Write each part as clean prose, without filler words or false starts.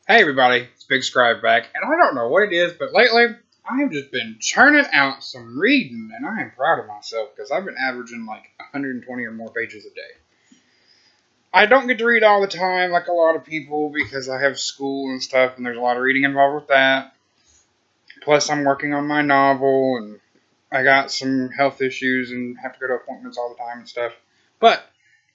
Hey everybody, it's Big Scribe back, and I don't know what it is, but lately I have just been churning out some reading, and I am proud of myself because I've been averaging like 120 or more pages a day. I don't get to read all the time like a lot of people because I have school and stuff, and there's a lot of reading involved with that. Plus, I'm working on my novel, and I got some health issues and have to go to appointments all the time and stuff. But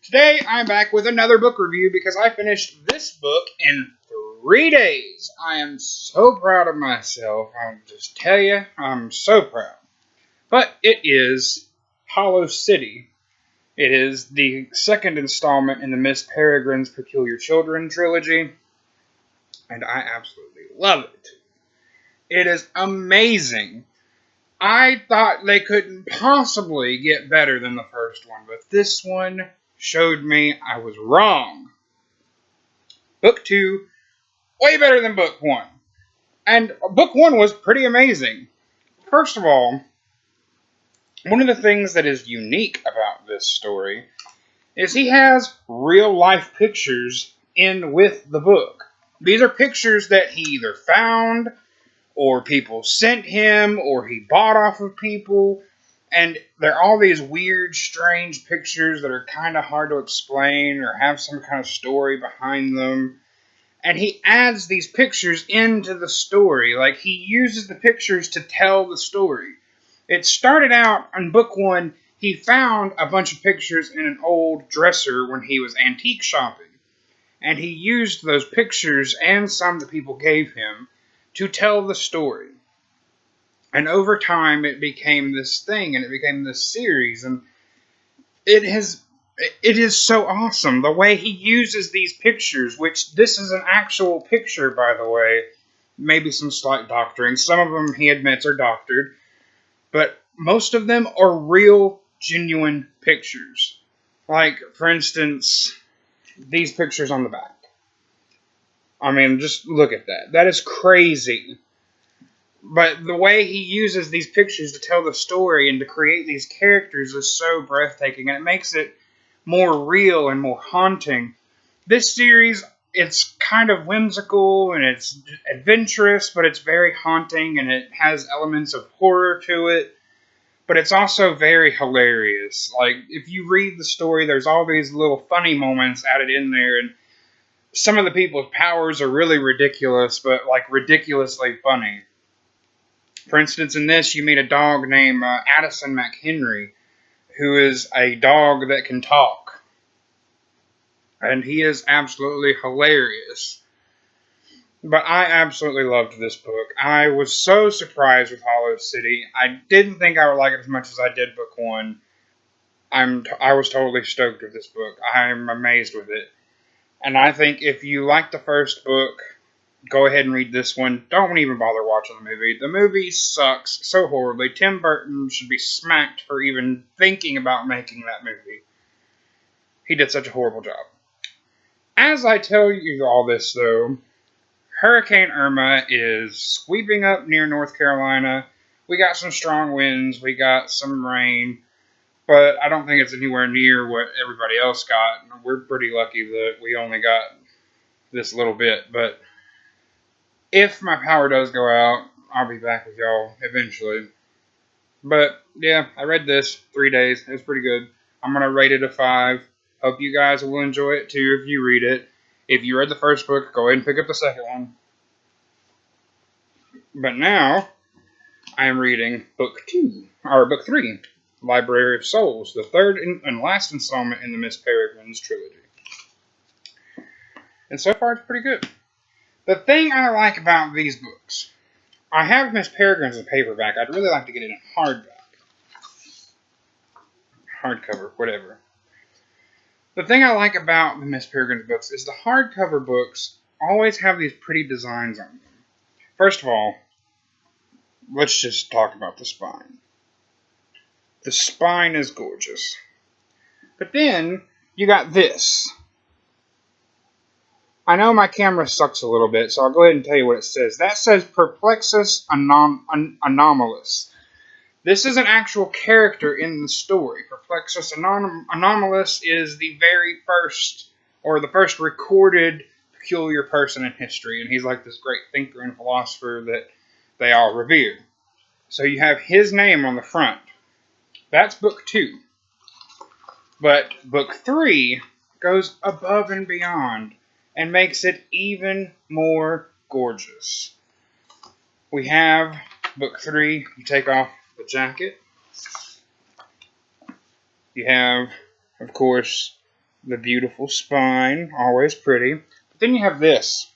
today I'm back with another book review because I finished this book in 3 days. I am so proud of myself. I'll just tell you, I'm so proud. But it is Hollow City. It is the second installment in the Miss Peregrine's Peculiar Children trilogy, and I absolutely love it. It is amazing. I thought they couldn't possibly get better than the first one, but this one showed me I was wrong. Book 2, way better than Book 1. And Book 1 was pretty amazing. First of all, one of the things that is unique about this story is he has real-life pictures in with the book. These are pictures that he either found, or people sent him, or he bought off of people. And they're all these weird, strange pictures that are kind of hard to explain or have some kind of story behind them. And he adds these pictures into the story. Like, he uses the pictures to tell the story. It started out in Book 1, he found a bunch of pictures in an old dresser when he was antique shopping. And he used those pictures and some that people gave him to tell the story. And over time, it became this thing, and it became this series, and it is so awesome, the way he uses these pictures, which this is an actual picture, by the way, maybe some slight doctoring. Some of them, he admits, are doctored, but most of them are real, genuine pictures. Like, for instance, these pictures on the back. I mean, just look at that. That is crazy. But the way he uses these pictures to tell the story and to create these characters is so breathtaking, and it makes it more real and more haunting. This series, it's kind of whimsical and it's adventurous, but it's very haunting, and it has elements of horror to it. But it's also very hilarious. Like, if you read the story, there's all these little funny moments added in there, and some of the people's powers are really ridiculous, but like ridiculously funny. For instance, in this, you meet a dog named Addison McHenry, who is a dog that can talk. And he is absolutely hilarious. But I absolutely loved this book. I was so surprised with Hollow City. I didn't think I would like it as much as I did Book 1. I was totally stoked with this book. I'm amazed with it. And I think if you like the first book, go ahead and read this one. Don't even bother watching the movie. The movie sucks so horribly. Tim Burton should be smacked for even thinking about making that movie. He did such a horrible job. As I tell you all this, though, Hurricane Irma is sweeping up near North Carolina. We got some strong winds. We got some rain. But I don't think it's anywhere near what everybody else got. We're pretty lucky that we only got this little bit. But if my power does go out, I'll be back with y'all eventually. But, yeah, I read this 3 days. It was pretty good. I'm going to rate it a 5. Hope you guys will enjoy it, too, if you read it. If you read the first book, go ahead and pick up the second one. But now, I am reading Book 3, Library of Souls, the third and last installment in the Miss Peregrine's trilogy. And so far, it's pretty good. The thing I like about these books, I have Miss Peregrine's in paperback. I'd really like to get it in hardback. Hardcover, whatever. The thing I like about the Miss Peregrine's books is the hardcover books always have these pretty designs on them. First of all, let's just talk about the spine. The spine is gorgeous. But then, you got this. I know my camera sucks a little bit, so I'll go ahead and tell you what it says. That says Perplexus Anomalous. This is an actual character in the story. Perplexus Anomalous is the very first, or the first recorded peculiar person in history, and he's like this great thinker and philosopher that they all revere. So you have his name on the front. That's book 2. But book 3 goes above and beyond and makes it even more gorgeous. We have book 3. You take off the jacket. You have, of course, the beautiful spine, always pretty. But then you have this.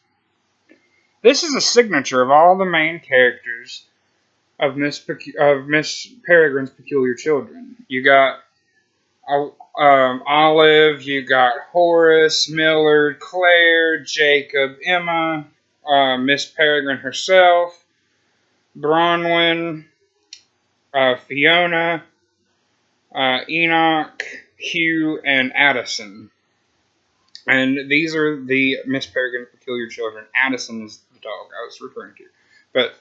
This is a signature of all the main characters of Miss Peregrine's Peculiar Children. You got Olive, you got Horace, Millard, Claire, Jacob, Emma, Miss Peregrine herself, Bronwyn, Fiona, Enoch, Hugh, and Addison. And these are the Miss Peregrine's Peculiar Children. Addison is the dog I was referring to. But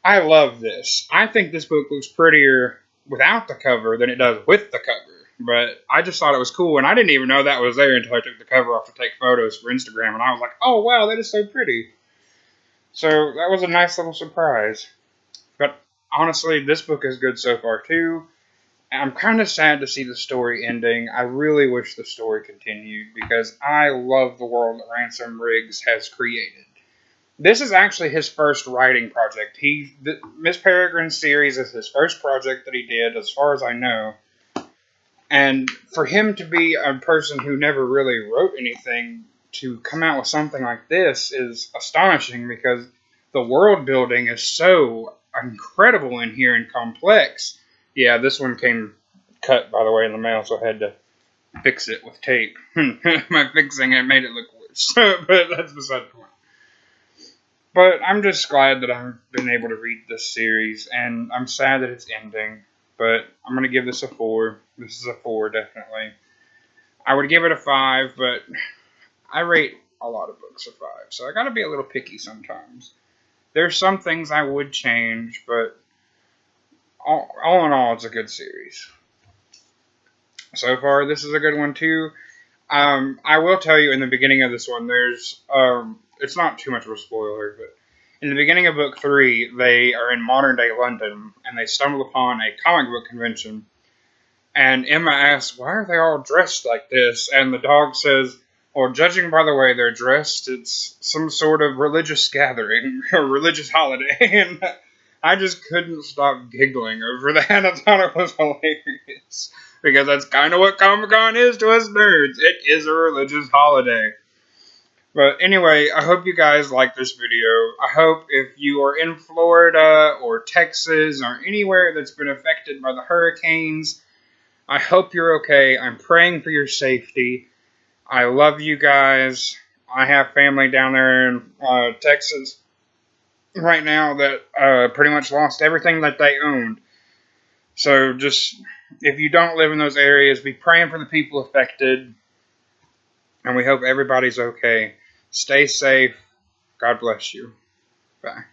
I love this. I think this book looks prettier without the cover than it does with the cover. But I just thought it was cool, and I didn't even know that was there until I took the cover off to take photos for Instagram, and I was like, oh, wow, that is so pretty. So that was a nice little surprise. But honestly, this book is good so far, too. I'm kind of sad to see the story ending. I really wish the story continued, because I love the world that Ransom Riggs has created. This is actually his first writing project. Miss Peregrine's series is his first project that he did, as far as I know. And for him to be a person who never really wrote anything to come out with something like this is astonishing, because the world building is so incredible in here and complex. Yeah, this one came cut, by the way, in the mail, so I had to fix it with tape. My fixing it made it look worse, but that's beside the point. But I'm just glad that I've been able to read this series, and I'm sad that it's ending. But I'm going to give this a 4. This is a 4, definitely. I would give it a 5, but I rate a lot of books a 5. So I got to be a little picky sometimes. There's some things I would change, but all in all, it's a good series. So far, this is a good one, too. I will tell you in the beginning of this one, there's... it's not too much of a spoiler, but... in the beginning of book 3, they are in modern-day London, and they stumble upon a comic book convention. And Emma asks, why are they all dressed like this? And the dog says, well, judging by the way they're dressed, it's some sort of religious gathering, or religious holiday. And I just couldn't stop giggling over that. I thought it was hilarious. Because that's kind of what Comic-Con is to us nerds. It is a religious holiday. But anyway, I hope you guys like this video. I hope if you are in Florida or Texas or anywhere that's been affected by the hurricanes, I hope you're okay. I'm praying for your safety. I love you guys. I have family down there in Texas right now that pretty much lost everything that they owned. So just, if you don't live in those areas, be praying for the people affected. And we hope everybody's okay. Stay safe. God bless you. Bye.